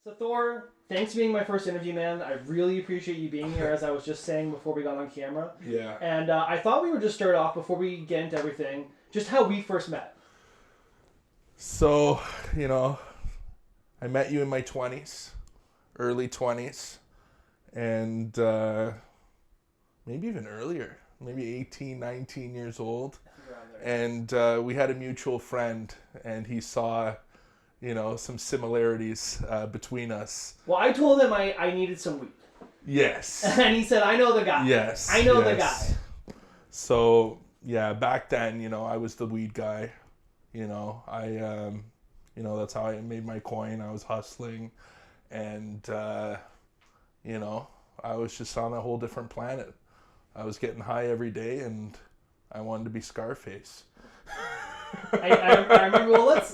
So Thor, thanks for being my first interview, man. I really appreciate you being here, as I was just saying before we got on camera. Yeah. And I thought we would just start off, before we get into everything, just how we first met. So, you know, I met you in my 20s, early 20s, and maybe even earlier, maybe 18, 19 years old. And we had a mutual friend, and he saw, some similarities between us. Well, I told him I needed some weed. Yes. And he said, I know the guy. Yes. I know the guy. So, yeah, back then, I was the weed guy. That's how I made my coin. I was hustling, and, I was just on a whole different planet. I was getting high every day, and I wanted to be Scarface. I remember. Well, let's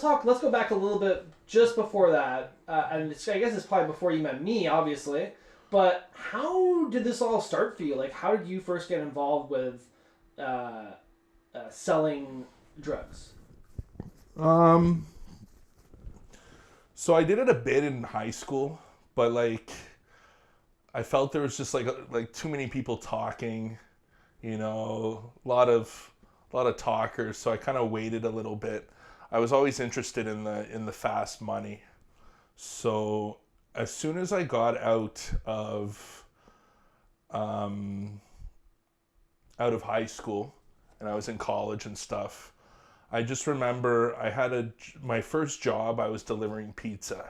talk. Let's go back a little bit just before that, and I guess it's probably before you met me, obviously. But how did this all start for you? Like, how did you first get involved with selling drugs? So I did it a bit in high school, but I felt there was just like too many people talking, a lot of talkers. So I kind of waited a little bit. I was always interested in the fast money. So as soon as I got out of high school and I was in college and stuff, I just remember I had my first job. I was delivering pizza,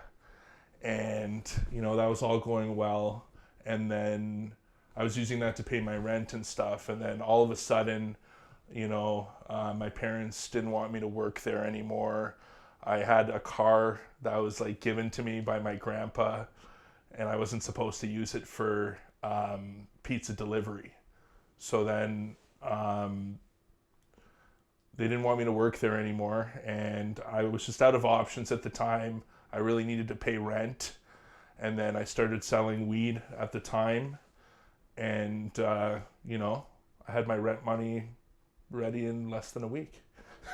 and that was all going well. And then I was using that to pay my rent and stuff. And then all of a sudden, my parents didn't want me to work there anymore. I had a car that was given to me by my grandpa, and I wasn't supposed to use it for pizza delivery. So then they didn't want me to work there anymore, and I was just out of options at the time. I really needed to pay rent, and then I started selling weed at the time, and I had my rent money ready in less than a week.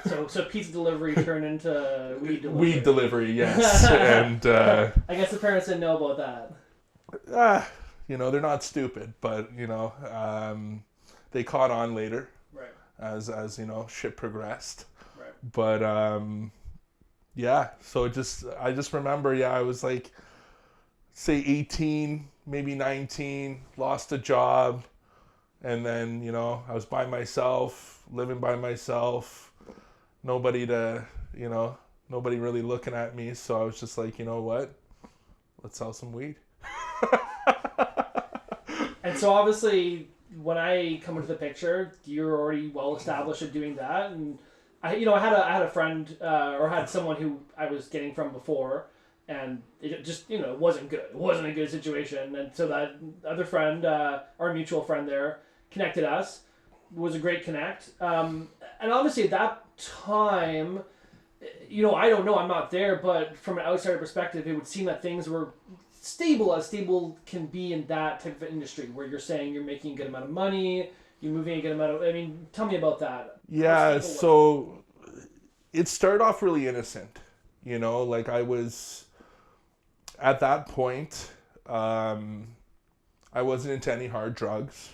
So pizza delivery turned into weed delivery. Weed delivery, yes. And I guess the parents didn't know about that. They're not stupid, but they caught on later. Right. As shit progressed. Right. But so I just remember, I was say 18, maybe 19, lost a job, and then I was by myself, living by myself, nobody really looking at me. So I was just like, you know what, let's sell some weed. And so obviously, when I come into the picture, you're already well established at doing that, and I had a friend or had someone who I was getting from before, and it just it wasn't good. It wasn't a good situation, and so that other friend, our mutual friend there, connected us. It was a great connect, and obviously at that time, I don't know, I'm not there, but from an outsider perspective, it would seem that things were stable as stable can be in that type of industry, where you're saying you're making a good amount of money, you're moving a good amount of, tell me about that. Yeah, so it started off really innocent, I was, at that point, I wasn't into any hard drugs.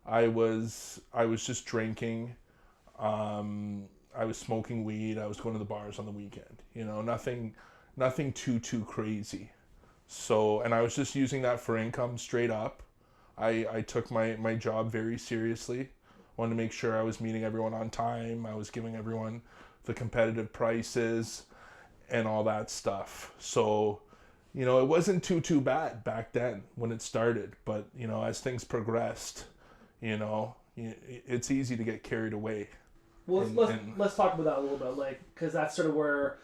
I was just drinking, I was smoking weed, I was going to the bars on the weekend, nothing too crazy. So, and I was just using that for income straight up. I took my job very seriously. Wanted to make sure I was meeting everyone on time. I was giving everyone the competitive prices and all that stuff. So, it wasn't too bad back then when it started. But, as things progressed, it's easy to get carried away. Well, let's talk about that a little bit, because that's sort of where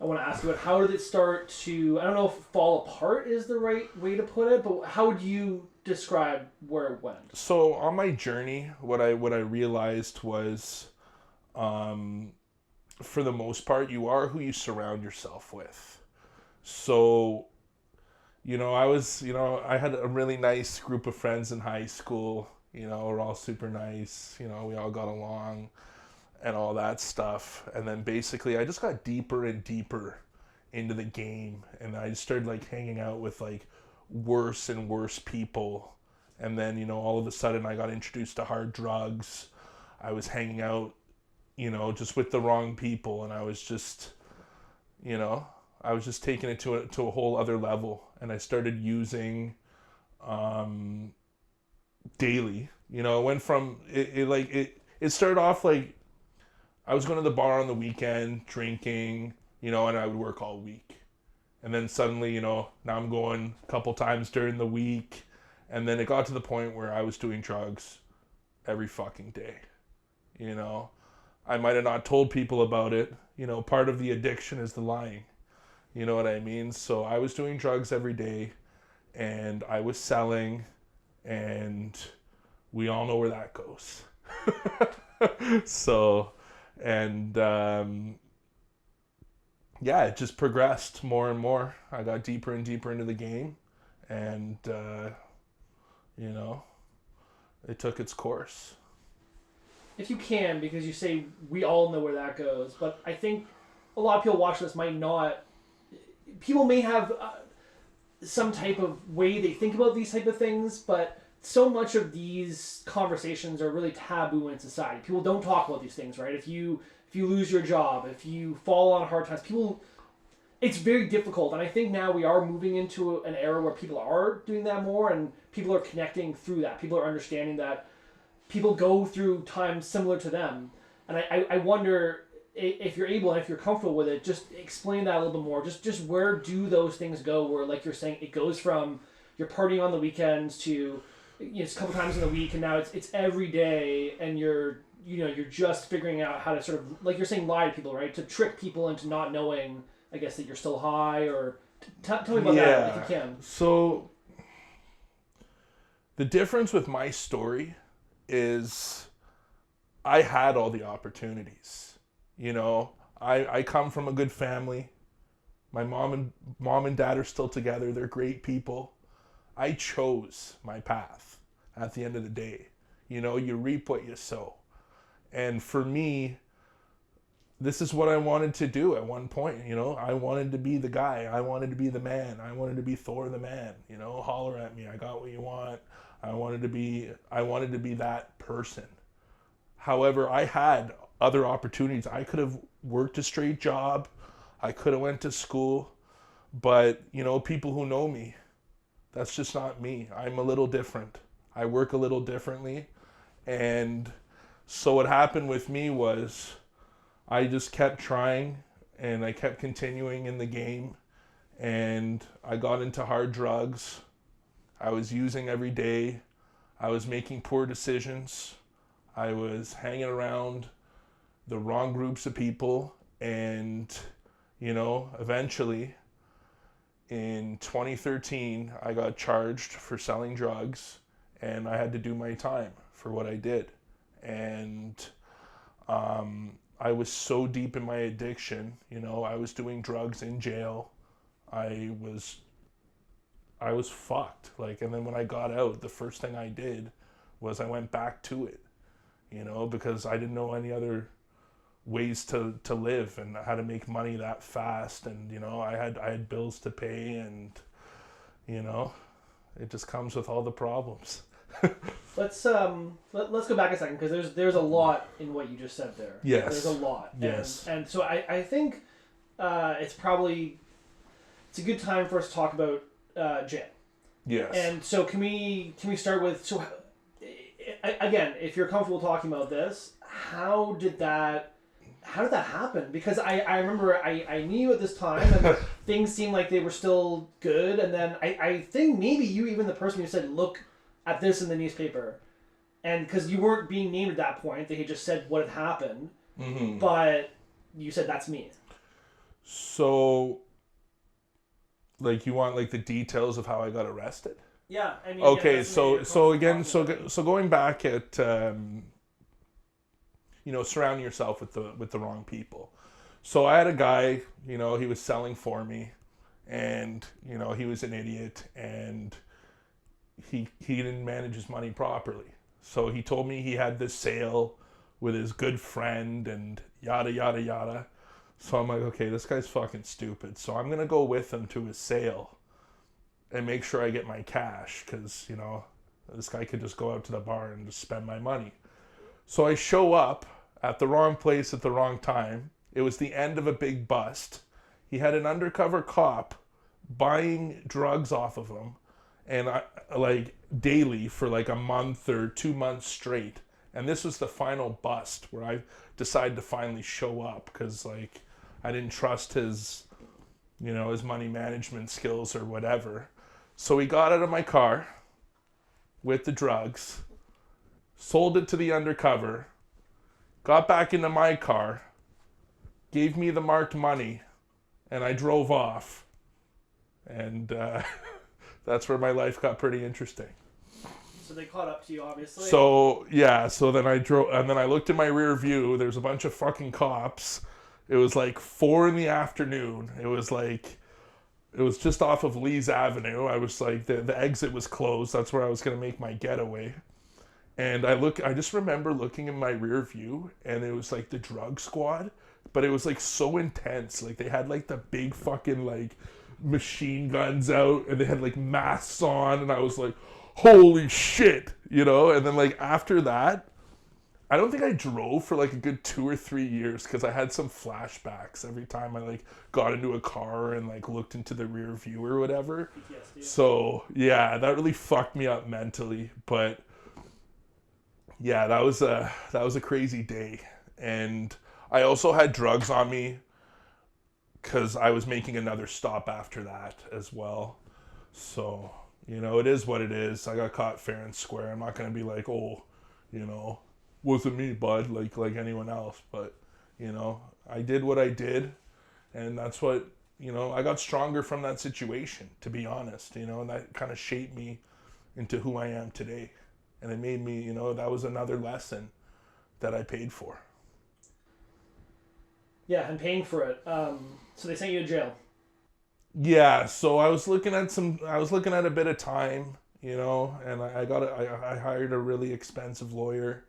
I want to ask you about. How did it start to, I don't know if fall apart is the right way to put it, but how would you describe where it went? So on my journey, what I realized was, for the most part, you are who you surround yourself with. So, I had a really nice group of friends in high school. We're all super nice. We all got along and all that stuff. And then basically I just got deeper and deeper into the game, and I started like hanging out with like worse and worse people. And then, you know, all of a sudden I got introduced to hard drugs. I was hanging out, you know, just with the wrong people, and I was just, you know, I was just taking it to a whole other level. And I started using daily. You know, it went from it started off like I was going to the bar on the weekend, drinking, you know, and I would work all week. And then suddenly, you know, now I'm going a couple times during the week. And then it got to the point where I was doing drugs every fucking day. You know, I might have not told people about it. You know, part of the addiction is the lying. You know what I mean? So I was doing drugs every day, and I was selling, and we all know where that goes. So, and yeah, it just progressed more and more. I got deeper and deeper into the game, and you know, it took its course. If you can, because you say we all know where that goes, but I think a lot of people watching this might not. People may have some type of way they think about these type of things, but so much of these conversations are really taboo in society. People don't talk about these things, right? If you lose your job, if you fall on hard times, it's very difficult. And I think now we are moving into an era where people are doing that more, and people are connecting through that. People are understanding that people go through times similar to them. And I wonder if you're able and if you're comfortable with it, just explain that a little bit more. Just where do those things go where, like you're saying, it goes from you're partying on the weekends to, you know, it's a couple times in the week, and now it's every day, and you're just figuring out how to sort of, like you're saying, lie to people, right? To trick people into not knowing, I guess, that you're still high, or tell me about that if you can. So the difference with my story is I had all the opportunities. You know, I come from a good family. My mom and dad are still together. They're great people. I chose my path at the end of the day. You know, you reap what you sow. And for me, this is what I wanted to do at one point. You know, I wanted to be the guy. I wanted to be the man. I wanted to be Thor the man. You know, holler at me. I got what you want. I wanted to be that person. However, I had other opportunities. I could have worked a straight job. I could have went to school. But, you know, people who know me, that's just not me. I'm a little different. I work a little differently. And so what happened with me was I just kept trying, and I kept continuing in the game, and I got into hard drugs. I was using every day. I was making poor decisions. I was hanging around the wrong groups of people, and, you know, eventually in 2013, I got charged for selling drugs, and I had to do my time for what I did. And I was so deep in my addiction, you know, I was doing drugs in jail. I was fucked. Like, and then when I got out, the first thing I did was I went back to it, you know, because I didn't know any other ways to live and how to make money that fast. And, you know, I had bills to pay, and, you know, it just comes with all the problems. Let's go back a second, because there's a lot in what you just said there. Yes. There's a lot. Yes. And so I think it's a good time for us to talk about jail. Yes. And so can we start with, so again, if you're comfortable talking about this, how did that happen? Because I remember I knew you at this time, and things seemed like they were still good, and then I think maybe you, even the person who said, look at this in the newspaper, and because you weren't being named at that point, they had just said what had happened, mm-hmm. But you said, that's me. So, like, you want like the details of how I got arrested? Yeah, I mean. Okay, yeah, so going back at you know, surrounding yourself with the wrong people. So I had a guy, you know, he was selling for me, and, you know, he was an idiot, and he didn't manage his money properly. So he told me he had this sale with his good friend and yada yada yada. So I'm like, okay, this guy's fucking stupid. So I'm going to go with him to his sale and make sure I get my cash because, you know, this guy could just go out to the bar and just spend my money. So I show up at the wrong place at the wrong time. It was the end of a big bust. He had an undercover cop buying drugs off of him, and like daily for like a month or 2 months straight. And this was the final bust where I decided to finally show up because like I didn't trust his, you know, his money management skills or whatever. So he got out of my car with the drugs, sold it to the undercover, got back into my car, gave me the marked money, and I drove off. And that's where my life got pretty interesting. So they caught up to you, obviously. So, yeah, so then I drove, and then I looked in my rear view, there's a bunch of fucking cops. It was like 4 p.m. It was like, it was just off of Lee's Avenue. I was like, the exit was closed. That's where I was going to make my getaway. And I just remember looking in my rear view, and it was like the drug squad, but it was like so intense. Like they had like the big fucking like machine guns out, and they had like masks on, and I was like, holy shit, you know? And then like after that, I don't think I drove for like a good 2 or 3 years because I had some flashbacks every time I like got into a car and like looked into the rear view or whatever. PTSD. So yeah, that really fucked me up mentally. But yeah, that was a crazy day. And I also had drugs on me because I was making another stop after that as well. So, you know, it is what it is. I got caught fair and square. I'm not going to be like, oh, you know, wasn't me, bud, like anyone else. But, you know, I did what I did. And that's what, you know, I got stronger from that situation, to be honest, you know, and that kind of shaped me into who I am today. And it made me, you know, that was another lesson that I paid for. Yeah, and paying for it. So they sent you to jail. Yeah, so I was looking at a bit of time, you know, and I hired a really expensive lawyer,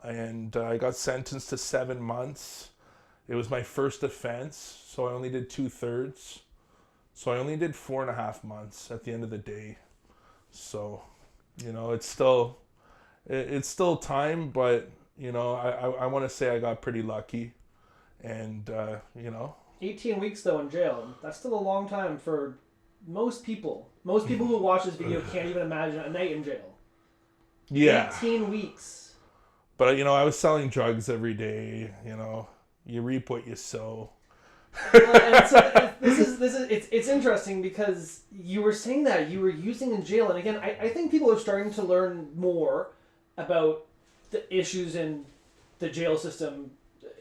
and I got sentenced to 7 months. It was my first offense, so I only did 2/3. So I only did 4.5 months at the end of the day. So, you know, it's still time, but, you know, I want to say I got pretty lucky, and, you know. 18 weeks, though, in jail. That's still a long time for most people. Most people who watch this video can't even imagine a night in jail. Yeah. 18 weeks. But, you know, I was selling drugs every day, you know. You reap what you sow. And so it's interesting because you were saying that you were using in jail. And again, I think people are starting to learn more about the issues in the jail system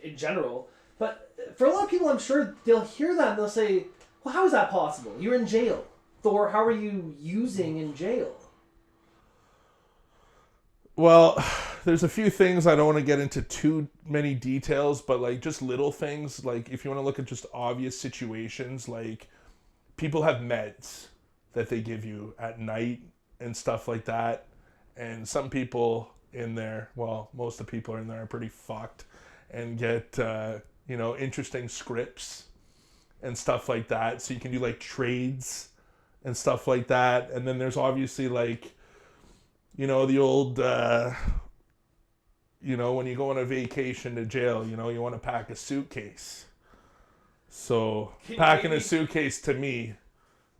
in general. But for a lot of people, I'm sure they'll hear that and they'll say, well, how is that possible? You're in jail. Thor, how are you using in jail? Well, there's a few things. I don't want to get into too many details, but like just little things. Like if you want to look at just obvious situations, like people have meds that they give you at night and stuff like that. And some people in there, well, most of the people in there are pretty fucked and get, you know, interesting scripts and stuff like that. So you can do like trades and stuff like that. And then there's obviously like, you know, the old, you know, when you go on a vacation to jail, you know, you want to pack a suitcase. So packing a suitcase to me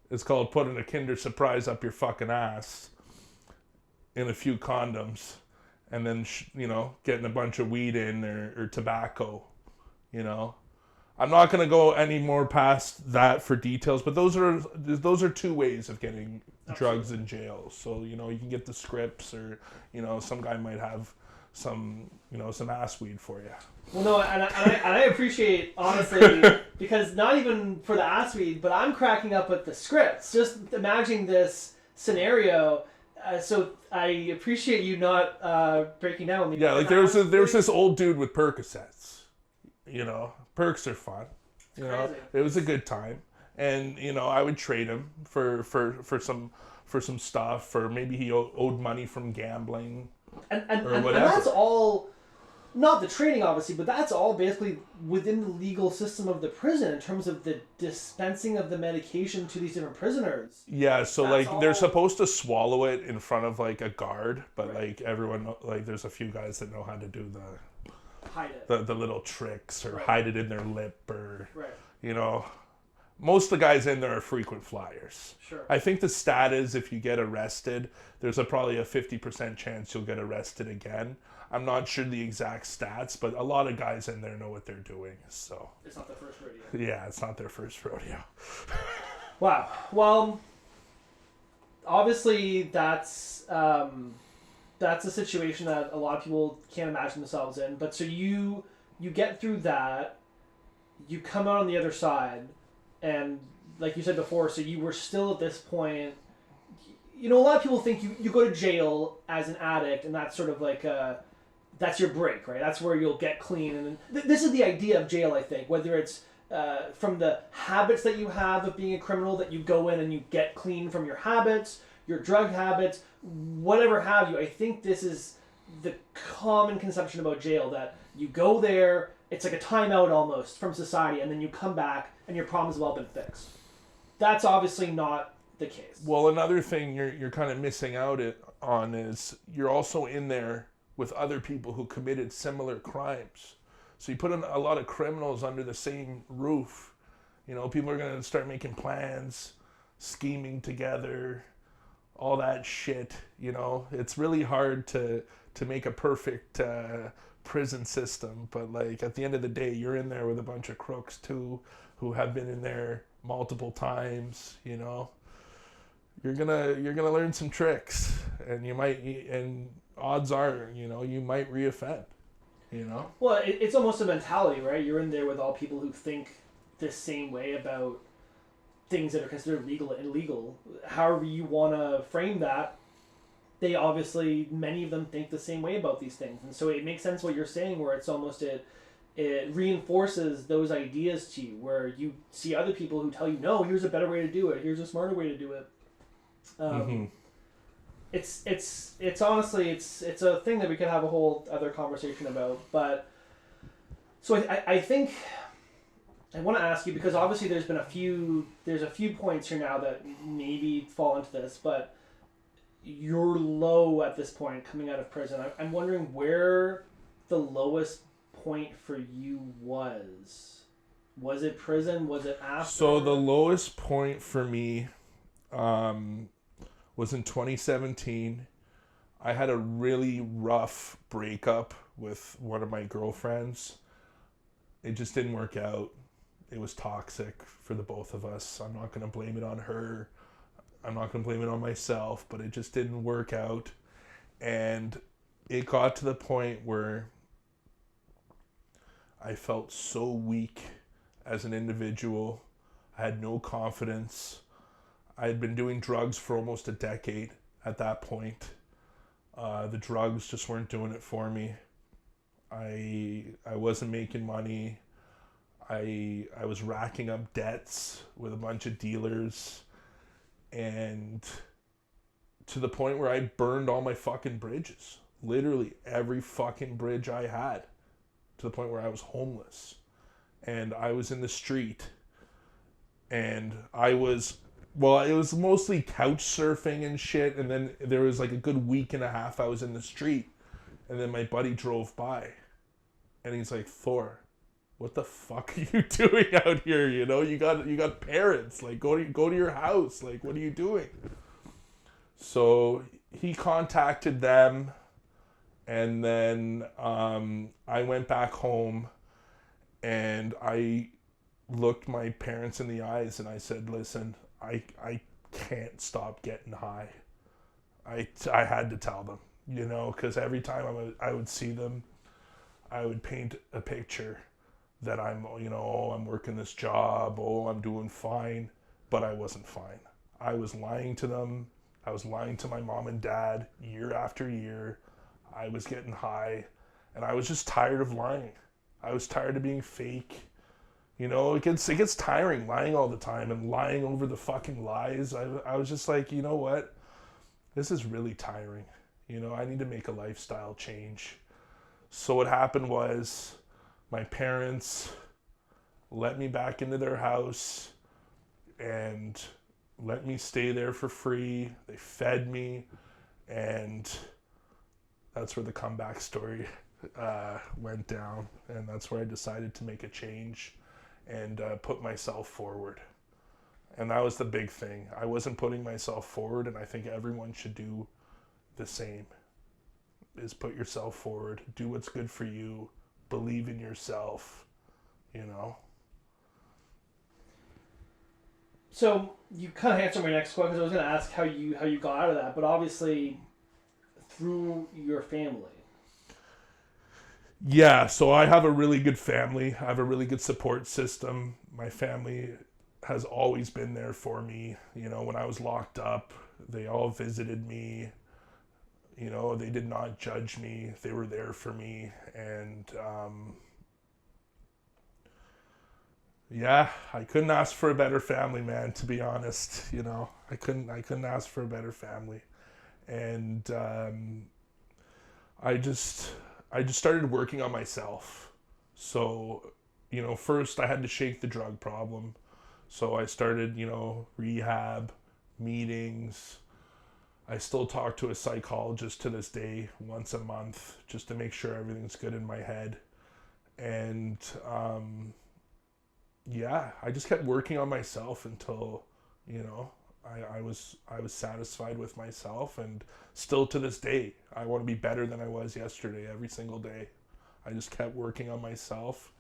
is called putting a Kinder Surprise up your fucking ass in a few condoms and then, you know, getting a bunch of weed in or tobacco, you know. I'm not going to go any more past that for details, but those are two ways of getting drugs in jail. So, you know, you can get the scripts or, you know, some guy might have some, you know, some ass weed for you. Well, no, and I appreciate, honestly, because not even for the ass weed, but I'm cracking up with the scripts. Just imagining this scenario. So I appreciate you not breaking down. Yeah, like there was this old dude with Percocets. You know, perks are fun. You know, it was a good time, and you know, I would trade him for some stuff, or maybe he owed money from gambling, and that's all not the training, obviously, but that's all basically within the legal system of the prison in terms of the dispensing of the medication to these different prisoners. Yeah, so That's like they're all- supposed to swallow it in front of like a guard, but Right. like everyone, like there's a few guys that know how to do Hide it. the little tricks or Right. hide it in their lip or Right. you know. Most of the guys in there are frequent flyers. Sure. I think the stat is if you get arrested, there's probably a 50% chance you'll get arrested again. I'm not sure the exact stats, but a lot of guys in there know what they're doing. So It's not the first rodeo. yeah, it's not their first rodeo. Wow. Well, obviously that's a situation that a lot of people can't imagine themselves in. But so you get through that, you come out on the other side, and like you said before, so you were still at this point. You know, a lot of people think you go to jail as an addict, and that's sort of like that's your break, right? That's where you'll get clean. And this is the idea of jail, I think, whether it's from the habits that you have of being a criminal, that you go in and you get clean from your habits, your drug habits, whatever have you. I think this is the common conception about jail, that you go there, it's like a timeout almost from society, and then you come back and your problems have all been fixed. That's obviously not the case. Well, another thing you're kind of missing out on is you're also in there with other people who committed similar crimes. So you put in a lot of criminals under the same roof. You know, people are going to start making plans, scheming together, all that shit. You know, it's really hard to make a perfect prison system. But like at the end of the day, you're in there with a bunch of crooks too, who have been in there multiple times. You know, you're gonna learn some tricks, and you might, and odds are, you know, you might reoffend. You know? Well, it's almost a mentality, right? You're in there with all people who think the same way about things that are considered legal and illegal. However you want to frame that, they obviously, many of them think the same way about these things. And so it makes sense what you're saying, where it's almost it reinforces those ideas to you, where you see other people who tell you, no, here's a better way to do it, here's a smarter way to do it. It's honestly it's a thing that we could have a whole other conversation about. But so I think I want to ask you, because obviously there's a few points here now that maybe fall into this, but you're low at this point coming out of prison. I'm wondering where the lowest point for you was. Was it prison? Was it after? So the lowest point for me was in 2017. I had a really rough breakup with one of my girlfriends. It just didn't work out. It was toxic for the both of us. I'm not going to blame it on her. I'm not going to blame it on myself, but it just didn't work out. And it got to the point where I felt so weak as an individual. I had no confidence. I had been doing drugs for almost a decade at that point. The drugs just weren't doing it for me. I wasn't making money. I was racking up debts with a bunch of dealers, and to the point where I burned all my fucking bridges. Literally every fucking bridge I had, to the point where I was homeless. And I was in the street, and it was mostly couch surfing and shit, and then there was like a good week and a half I was in the street, and then my buddy drove by, and he's like, Thor, what the fuck are you doing out here? You know, you got parents, like go to your house, like what are you doing? So he contacted them, and then I went back home, and I looked my parents in the eyes and I said, listen, I can't stop getting high. I had to tell them, you know, because every time I would see them, I would paint a picture that I'm, you know, oh, I'm working this job, oh, I'm doing fine, but I wasn't fine. I was lying to them. I was lying to my mom and dad year after year. I was getting high, and I was just tired of lying. I was tired of being fake. You know, it gets tiring lying all the time and lying over the fucking lies. I was just like, you know what? This is really tiring. You know, I need to make a lifestyle change. So what happened was my parents let me back into their house and let me stay there for free. They fed me, and that's where the comeback story went down. And that's where I decided to make a change and put myself forward. And that was the big thing. I wasn't putting myself forward, and I think everyone should do the same. Is put yourself forward, do what's good for you, believe in yourself, you know. So you kind of answered my next question, because I was going to ask how you got out of that, but obviously through your family. Yeah, so I have a really good family. I have a really good support system. My family has always been there for me. You know, when I was locked up, they all visited me. You know, they did not judge me. They were there for me. And yeah, I couldn't ask for a better family, man, to be honest. You know, I couldn't ask for a better family. And I just started working on myself. So, you know, first I had to shake the drug problem. So I started, you know, rehab, meetings. I still talk to a psychologist to this day once a month just to make sure everything's good in my head. And yeah, I just kept working on myself until, you know, I was satisfied with myself, and still to this day, I want to be better than I was yesterday every single day. I just kept working on myself,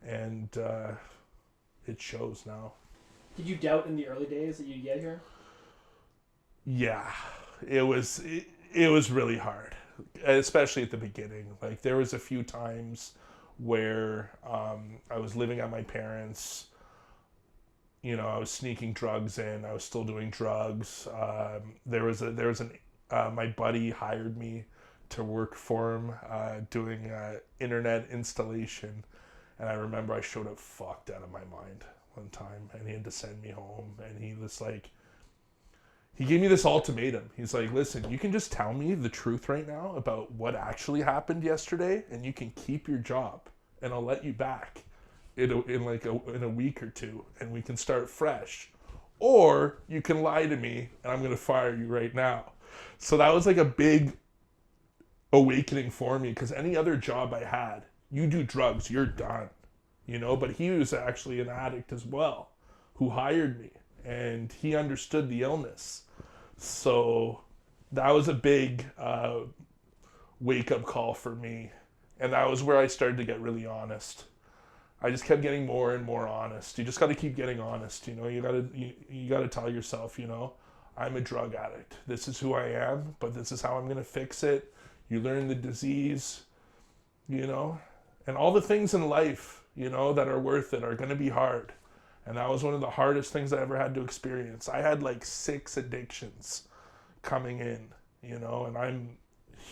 and it shows now. Did you doubt in the early days that you'd get here? Yeah, it was really hard, especially at the beginning. Like, there was a few times where I was living at my parents'. You know, I was sneaking drugs in. I was still doing drugs. My buddy hired me to work for him doing internet installation, and I remember I showed up fucked out of my mind one time, and he had to send me home, and he was like, he gave me this ultimatum. He's like, listen, you can just tell me the truth right now about what actually happened yesterday, and you can keep your job, and I'll let you back in a week or two, and we can start fresh. Or you can lie to me, and I'm going to fire you right now. So that was like a big awakening for me, because any other job I had, you do drugs, you're done. You know, but he was actually an addict as well, who hired me, and he understood the illness. So that was a big wake-up call for me, and that was where I started to get really honest. I just kept getting more and more honest. You just got to keep getting honest. You know, you got to tell yourself, you know, I'm a drug addict. This is who I am, but this is how I'm going to fix it. You learn the disease, you know, and all the things in life, you know, that are worth it are going to be hard. And that was one of the hardest things I ever had to experience. I had like 6 addictions coming in, you know, and I'm,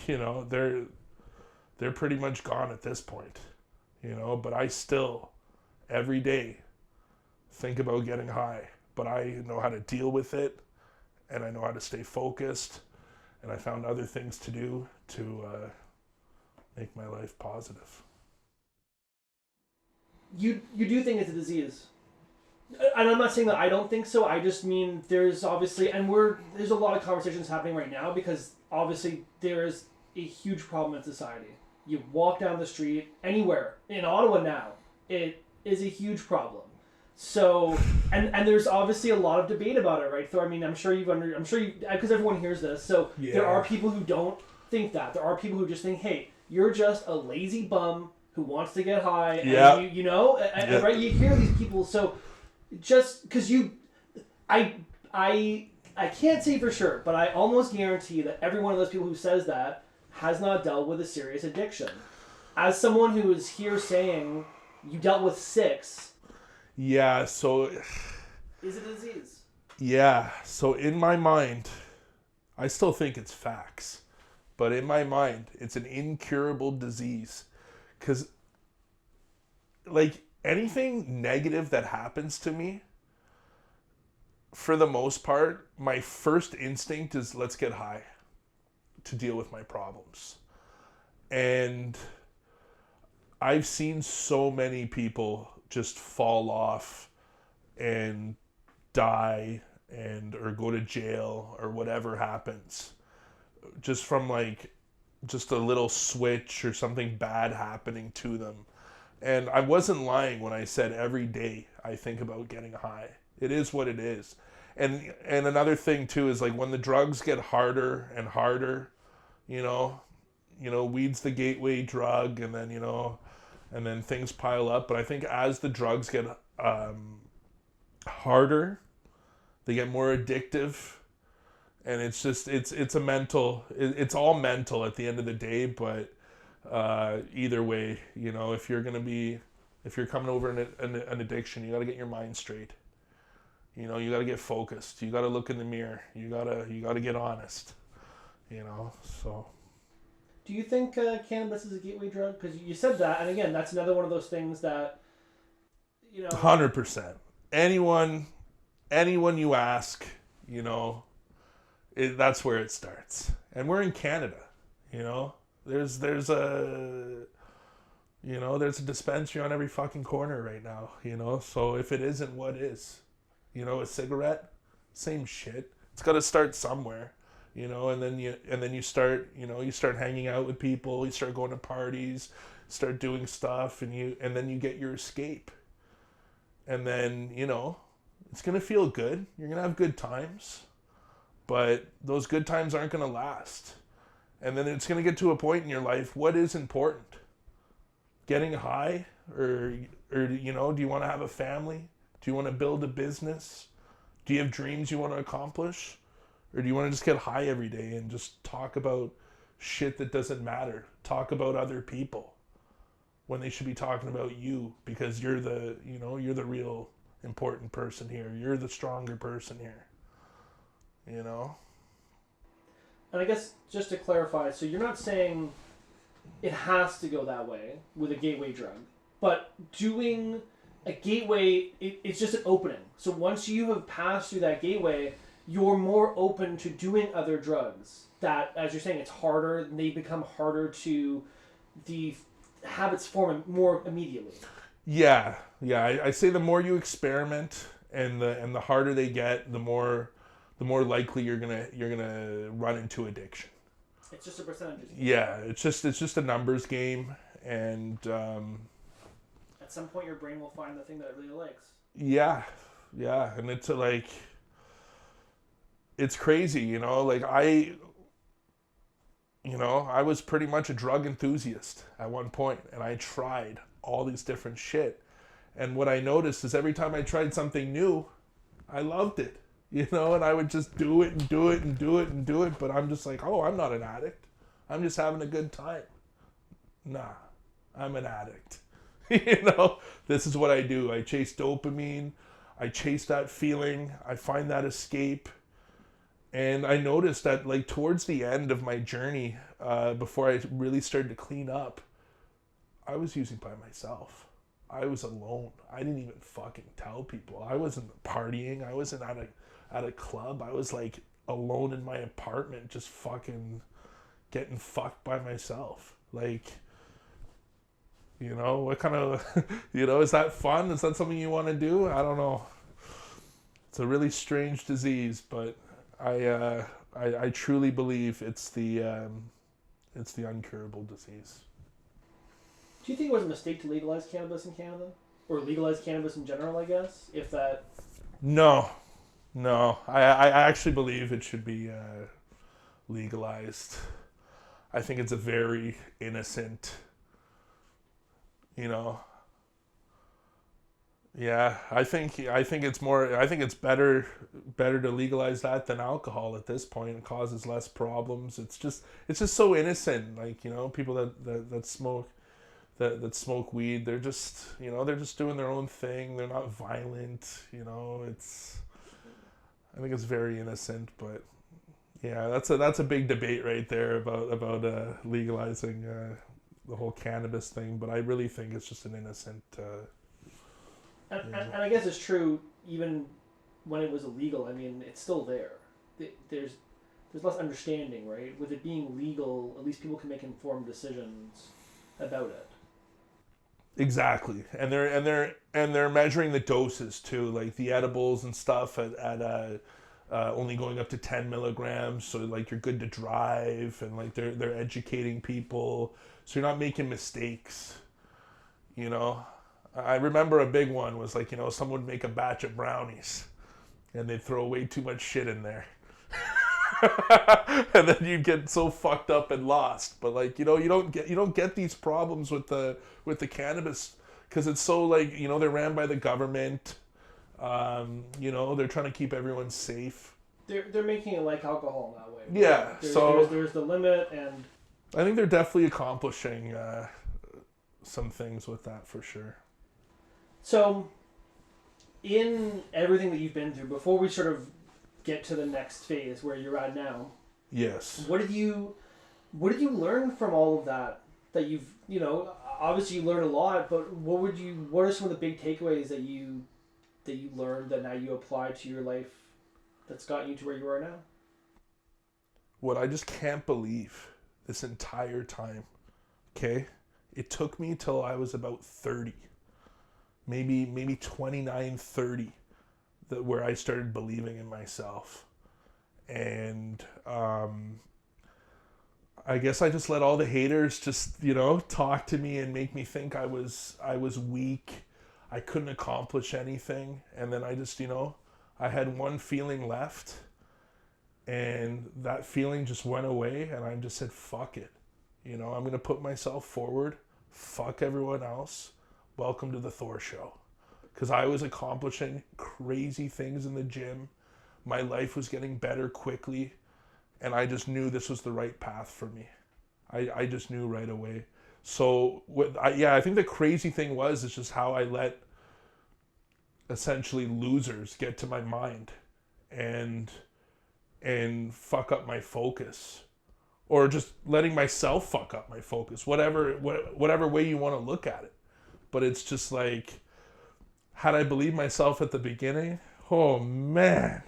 you know, they're pretty much gone at this point. You know, but I still, every day, think about getting high. But I know how to deal with it, and I know how to stay focused, and I found other things to do to make my life positive. You do think it's a disease, and I'm not saying that I don't think so. I just mean there's obviously, and there's a lot of conversations happening right now, because obviously there is a huge problem in society. You walk down the street anywhere in Ottawa now, it is a huge problem. So, and there's obviously a lot of debate about it, right? Thor, I mean, I'm sure because everyone hears this. So yeah. There are people who don't think that. There are people who just think, hey, you're just a lazy bum who wants to get high. Yeah. And you know, and, right? You hear these people. So just because I can't say for sure, but I almost guarantee that every one of those people who says that has not dealt with a serious addiction. As someone who is here saying you dealt with 6. Yeah, so... Is it a disease? Yeah, so in my mind, I still think it's facts. But in my mind, it's an incurable disease. Because, like, anything negative that happens to me, for the most part, my first instinct is let's get high to deal with my problems. And I've seen so many people just fall off and die and or go to jail or whatever happens just from like just a little switch or something bad happening to them. And I wasn't lying when I said every day I think about getting high. It is what it is. And another thing too is like when the drugs get harder and harder, you know, weed's the gateway drug, and then and then things pile up. But I think as the drugs get harder, they get more addictive, and it's just it's a mental. It's all mental at the end of the day. But either way, if you're coming over an addiction, you got to get your mind straight. You got to get focused. You got to look in the mirror. You gotta get honest. So. Do you think cannabis is a gateway drug? Because you said that, and again, that's another one of those things that 100%. Anyone you ask, that's where it starts. And we're in Canada. There's a dispensary on every fucking corner right now. So if it isn't, what is? A cigarette, same shit. It's got to start somewhere. And then you start hanging out with people, you start going to parties, start doing stuff, and then you get your escape. And then, it's going to feel good. You're going to have good times, but those good times aren't going to last. And then it's going to get to a point in your life, what is important? Getting high, or do you want to have a family? Do you want to build a business? Do you have dreams you want to accomplish? Or do you want to just get high every day and just talk about shit that doesn't matter? Talk about other people when they should be talking about you, because you're the real important person here. You're the stronger person here. And I guess just to clarify, so you're not saying it has to go that way with a gateway drug, but doing a gateway, it's just an opening. So once you have passed through that gateway, you're more open to doing other drugs that, as you're saying, it's harder, they become harder to, the habits form more immediately. Yeah. I say the more you experiment and the harder they get, the more likely you're gonna run into addiction. It's just a percentage. Yeah, it's just a numbers game, and at some point your brain will find the thing that it really likes. Yeah, and it's like, it's crazy, I was pretty much a drug enthusiast at one point, and I tried all these different shit. And what I noticed is every time I tried something new, I loved it, and I would just do it and do it and do it and do it. But I'm just like, oh, I'm not an addict. I'm just having a good time. Nah, I'm an addict. This is what I do. I chase dopamine. I chase that feeling. I find that escape. And I noticed that, like, towards the end of my journey, before I really started to clean up, I was using by myself. I was alone. I didn't even fucking tell people. I wasn't partying. I wasn't at a club. I was, like, alone in my apartment, just fucking getting fucked by myself. Like, what kind of, is that fun? Is that something you want to do? I don't know. It's a really strange disease, but I truly believe it's the uncurable disease. Do you think it was a mistake to legalize cannabis in Canada? Or legalize cannabis in general, I guess? If that... No. I actually believe it should be legalized. I think it's a very innocent, Yeah, I think it's better to legalize that than alcohol at this point. It causes less problems. It's just so innocent. Like, people that smoke smoke weed, they're just doing their own thing. They're not violent. I think it's very innocent. But yeah, that's a big debate right there about legalizing the whole cannabis thing. But I really think it's just an innocent. And I guess it's true even when it was illegal. I mean, it's still there. There's less understanding, right? With it being legal, at least people can make informed decisions about it. Exactly, and they're measuring the doses too, like the edibles and stuff at only going up to 10 milligrams. So like you're good to drive, and like they're educating people, so you're not making mistakes. You know, I remember a big one was like, someone would make a batch of brownies, and they'd throw way too much shit in there. And then you get so fucked up and lost. But like, you don't get these problems with the cannabis, because it's so like, they're ran by the government. They're trying to keep everyone safe. They're making it like alcohol in that way. Yeah. There's the limit, and I think they're definitely accomplishing some things with that for sure. So, in everything that you've been through, before we sort of get to the next phase where you're at now, Yes. what did you learn from all of that? That you've, obviously you learned a lot, but what are some of the big takeaways that you learned that now you apply to your life that's gotten you to where you are now? What I just can't believe this entire time, okay? It took me till I was about 30, maybe 29, 30, where I started believing in myself. And I guess I just let all the haters just, talk to me and make me think I was weak. I couldn't accomplish anything. And then I just, I had one feeling left, and that feeling just went away, and I just said, fuck it. I'm going to put myself forward. Fuck everyone else. Welcome to the Thor show. Because I was accomplishing crazy things in the gym. My life was getting better quickly. And I just knew this was the right path for me. I just knew right away. So, I think the crazy thing is just how I let essentially losers get to my mind and fuck up my focus. Or just letting myself fuck up my focus. Whatever way you want to look at it. But it's just like, had I believed myself at the beginning, oh man,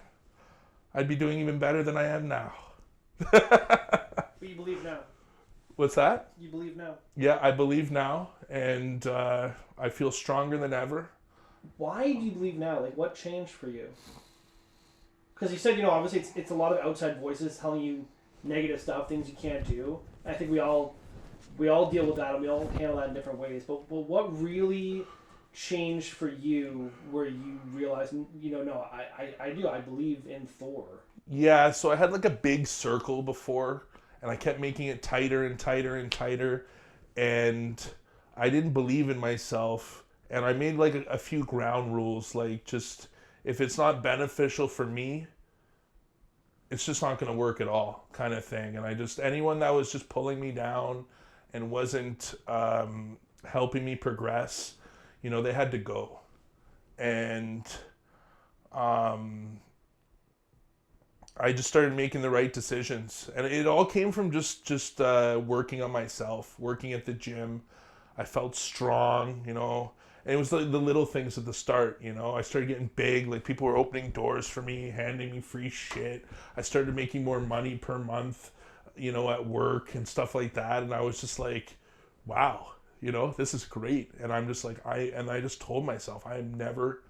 I'd be doing even better than I am now. But you believe now. What's that? You believe now. Yeah, I believe now, and I feel stronger than ever. Why do you believe now? Like, what changed for you? Because you said, obviously it's a lot of outside voices telling you negative stuff, things you can't do. I think we all deal with that, and we all handle that in different ways. But what really changed for you where you realized, no, I believe in Thor? Yeah, so I had like a big circle before, and I kept making it tighter and tighter and tighter, and I didn't believe in myself, and I made like a few ground rules, like just, if it's not beneficial for me, it's just not going to work at all, kind of thing. And anyone that was just pulling me down and wasn't helping me progress, they had to go. And I just started making the right decisions. And it all came from just working on myself, working at the gym. I felt strong, And it was the little things at the start, I started getting big. Like, people were opening doors for me, handing me free shit. I started making more money per month, at work and stuff like that. And I was just like, wow, this is great. And I'm just like, I just told myself, I am never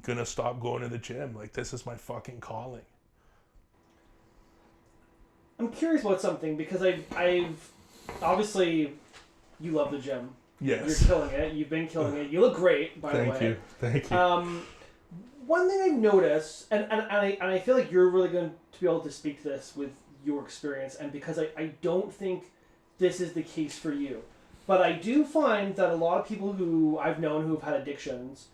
gonna stop going to the gym. Like, this is my fucking calling. I'm curious about something, because I've obviously, you love the gym. Yes. You're killing it. You've been killing it. You look great, by the way. Thank you. One thing I've noticed, and I feel like you're really going to be able to speak to this with your experience, and because I don't think this is the case for you. But I do find that a lot of people who I've known who've had addictions,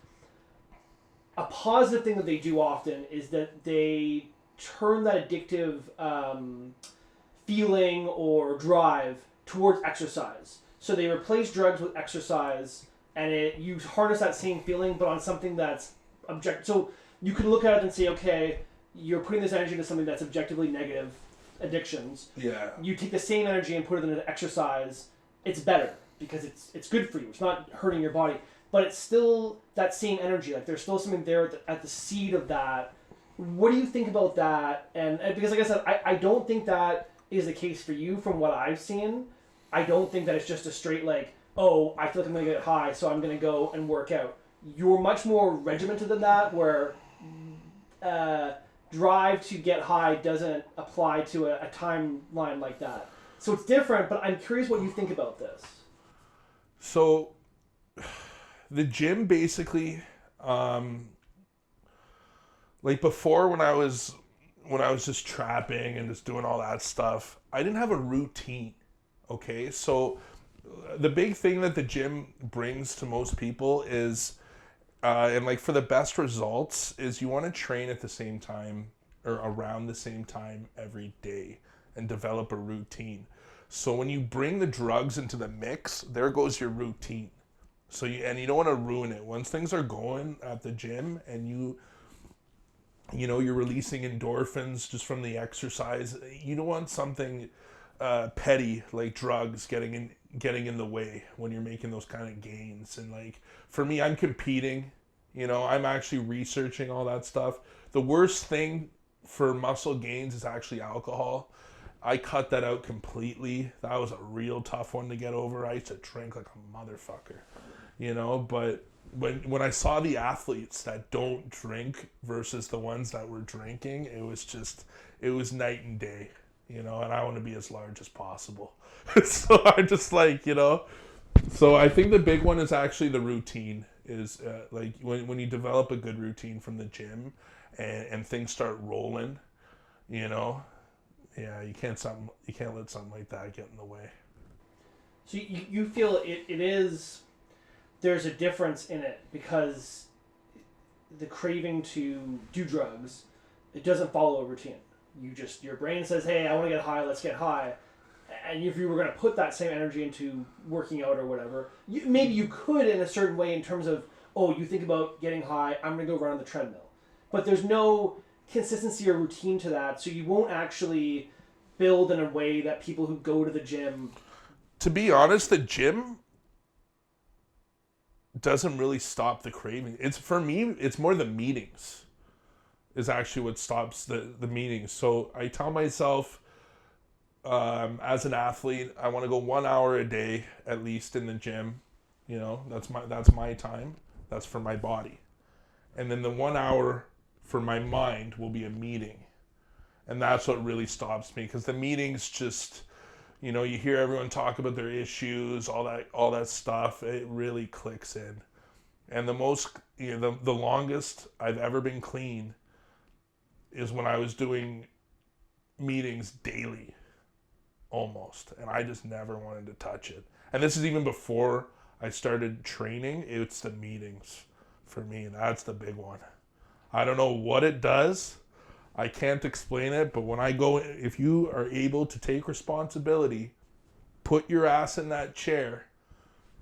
a positive thing that they do often is that they turn that addictive feeling or drive towards exercise. So they replace drugs with exercise, and you harness that same feeling, but on something that's objective. So you can look at it and say, okay, you're putting this energy into something that's objectively negative, addictions. Yeah. You take the same energy and put it into exercise. It's better because it's good for you. It's not hurting your body, but it's still that same energy. Like, there's still something there at the seed of that. What do you think about that? And because, like I said, I don't think that is the case for you from what I've seen. I don't think that it's just a straight, like, oh, I feel like I'm going to get high, so I'm going to go and work out. You're much more regimented than that, where drive to get high doesn't apply to a timeline like that. So it's different, but I'm curious what you think about this. So the gym basically, like before when I was just trapping and just doing all that stuff, I didn't have a routine. Okay, so the big thing that the gym brings to most people is, and like for the best results, is you want to train at the same time or around the same time every day and develop a routine. So when you bring the drugs into the mix, there goes your routine. So you don't want to ruin it. Once things are going at the gym and you're releasing endorphins just from the exercise, you don't want something petty like drugs getting in the way when you're making those kind of gains. And like for me, I'm competing, I'm actually researching all that stuff. The worst thing for muscle gains is actually alcohol. I cut that out completely. That was a real tough one to get over. I used to drink like a motherfucker, but when I saw the athletes that don't drink versus the ones that were drinking, it was night and day, and I want to be as large as possible. So I'm just like, so I think the big one is actually the routine is like when you develop a good routine from the gym and things start rolling, yeah, you can't let something like that get in the way. So you feel it is, there's a difference in it because the craving to do drugs, it doesn't follow a routine. Your brain says, hey, I want to get high, let's get high. And if you were going to put that same energy into working out or whatever, maybe you could in a certain way in terms of, oh, you think about getting high, I'm going to go run on the treadmill. But there's no consistency or routine to that, so you won't actually build in a way that people who go to the gym... To be honest, the gym doesn't really stop the craving. For me, it's more the meetings is actually what stops the meetings. So I tell myself, as an athlete, I want to go 1 hour a day at least in the gym. That's my time. That's for my body. And then the 1 hour for my mind will be a meeting. And that's what really stops me, because the meetings just, you hear everyone talk about their issues, all that stuff. It really clicks in. And the longest I've ever been clean is when I was doing meetings daily, almost. And I just never wanted to touch it. And this is even before I started training. It's the meetings for me. And that's the big one. I don't know what it does. I can't explain it, but when I go, if you are able to take responsibility, put your ass in that chair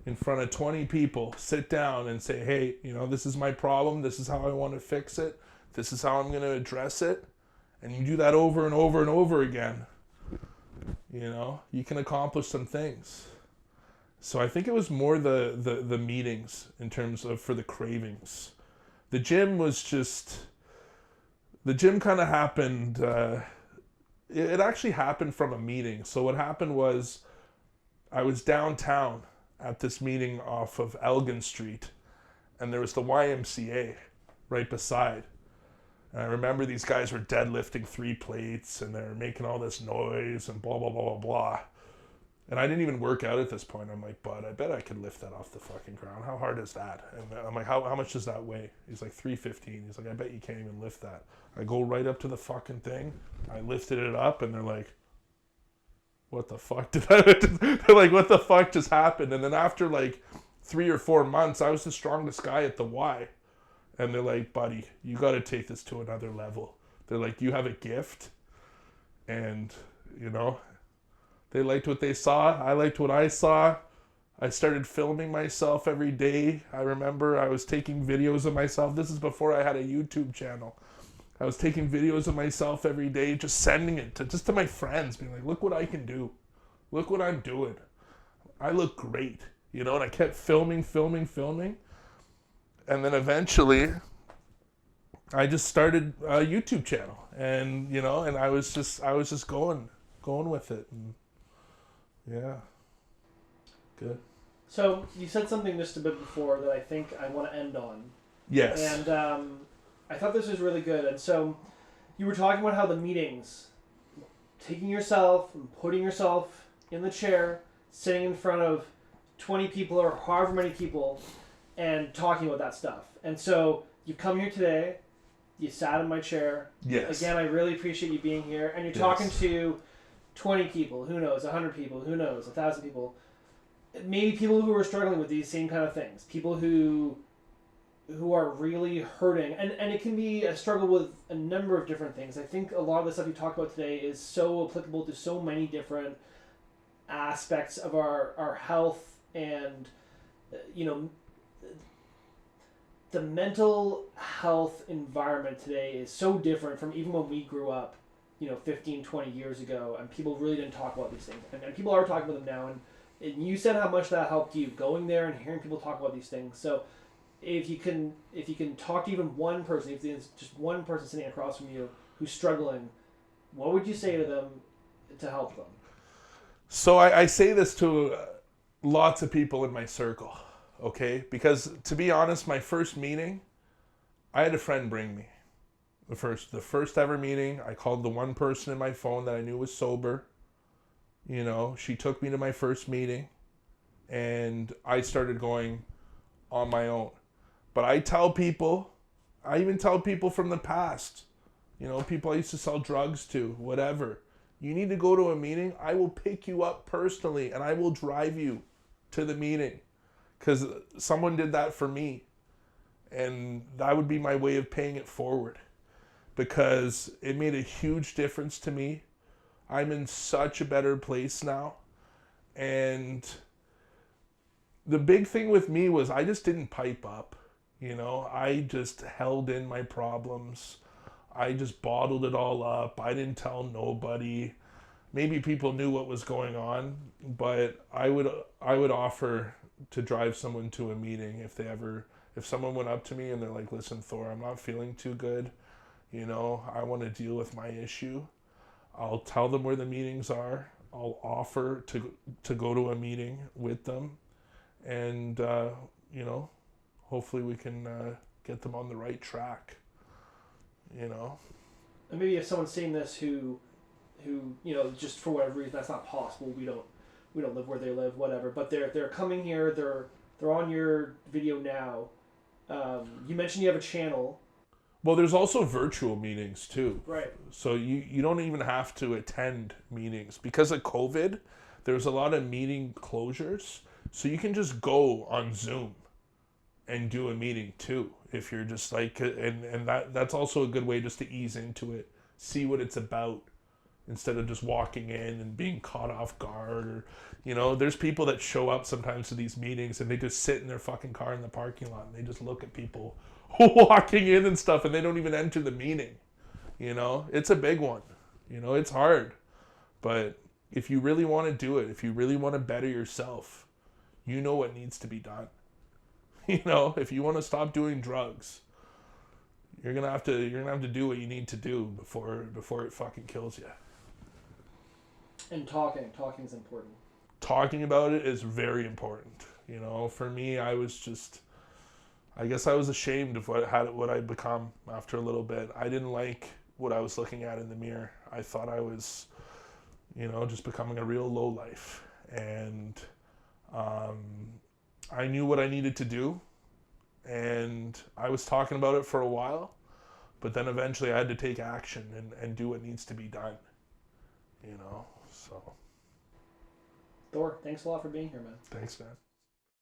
in front of 20 people, sit down and say, hey, this is my problem. This is how I want to fix it. This is how I'm going to address it. And you do that over and over and over again, you can accomplish some things. So I think it was more the meetings in terms of for the cravings. The gym kind of happened, it actually happened from a meeting. So what happened was I was downtown at this meeting off of Elgin Street, and there was the YMCA right beside. And I remember these guys were deadlifting 3 plates, and they were making all this noise and blah, blah, blah, blah, blah. And I didn't even work out at this point. I'm like, bud, I bet I could lift that off the fucking ground. How hard is that? And I'm like, how much does that weigh? He's like, 315. He's like, I bet you can't even lift that. I go right up to the fucking thing. I lifted it up, and they're like, what the fuck did I... They're like, what the fuck just happened? And then after like 3 or 4 months, I was the strongest guy at the Y. And they're like, buddy, you got to take this to another level. They're like, you have a gift. And, they liked what they saw. I liked what I saw. I started filming myself every day. I remember I was taking videos of myself. This is before I had a YouTube channel. I was taking videos of myself every day, just sending it to my friends, being like, look what I can do. Look what I'm doing. I look great. And I kept filming. And then eventually I just started a YouTube channel, and and I was just going with it. And yeah. Good. So you said something just a bit before that I think I want to end on. Yes. And I thought this was really good. And so you were talking about how the meetings, taking yourself and putting yourself in the chair, sitting in front of 20 people or however many people, and talking about that stuff. And so you come here today, you sat in my chair. Yes. Again, I really appreciate you being here. And you're talking to 20 people, who knows, 100 people, who knows, 1,000 people. Maybe people who are struggling with these same kind of things. People who are really hurting. And it can be a struggle with a number of different things. I think a lot of the stuff you talked about today is so applicable to so many different aspects of our health and, the mental health environment today is so different from even when we grew up, 15, 20 years ago, and people really didn't talk about these things. And people are talking about them now, and you said how much that helped you, going there and hearing people talk about these things. So if you can talk to even one person, if there's just one person sitting across from you who's struggling, what would you say to them to help them? So I say this to lots of people in my circle, okay? Because to be honest, my first meeting, I had a friend bring me. The first ever meeting, I called the one person in my phone that I knew was sober. She took me to my first meeting, and I started going on my own. But I even tell people from the past, people I used to sell drugs to, whatever. You need to go to a meeting, I will pick you up personally, and I will drive you to the meeting. Because someone did that for me. And that would be my way of paying it forward. Because it made a huge difference to me. I'm in such a better place now. And the big thing with me was I just didn't pipe up. I just held in my problems. I just bottled it all up. I didn't tell nobody. Maybe people knew what was going on, but I would offer to drive someone to a meeting if someone went up to me and they're like, "Listen, Thor, I'm not feeling too good. I want to deal with my issue." I'll tell them where the meetings are. I'll offer to go to a meeting with them, and hopefully we can get them on the right track. And maybe if someone's seeing this who just for whatever reason that's not possible, we don't live where they live, whatever, but they're coming here, they're on your video now. You mentioned you have a channel. Well, there's also virtual meetings too. Right. So you don't even have to attend meetings. Because of COVID, there's a lot of meeting closures. So you can just go on Zoom and do a meeting too. If you're just like, and that's also a good way just to ease into it, see what it's about, instead of just walking in and being caught off guard. Or, there's people that show up sometimes to these meetings and they just sit in their fucking car in the parking lot and they just look at people walking in and stuff, and they don't even enter the meeting. It's a big one. It's hard. But if you really want to do it, if you really want to better yourself, what needs to be done. If you want to stop doing drugs, you're gonna have to do what you need to do before it fucking kills you. And talking's important. Talking about it is very important. For me, I guess I was ashamed of what I'd become after a little bit. I didn't like what I was looking at in the mirror. I thought I was, just becoming a real lowlife. And I knew what I needed to do. And I was talking about it for a while. But then eventually I had to take action and do what needs to be done. So. Thor, thanks a lot for being here, man. Thanks, man.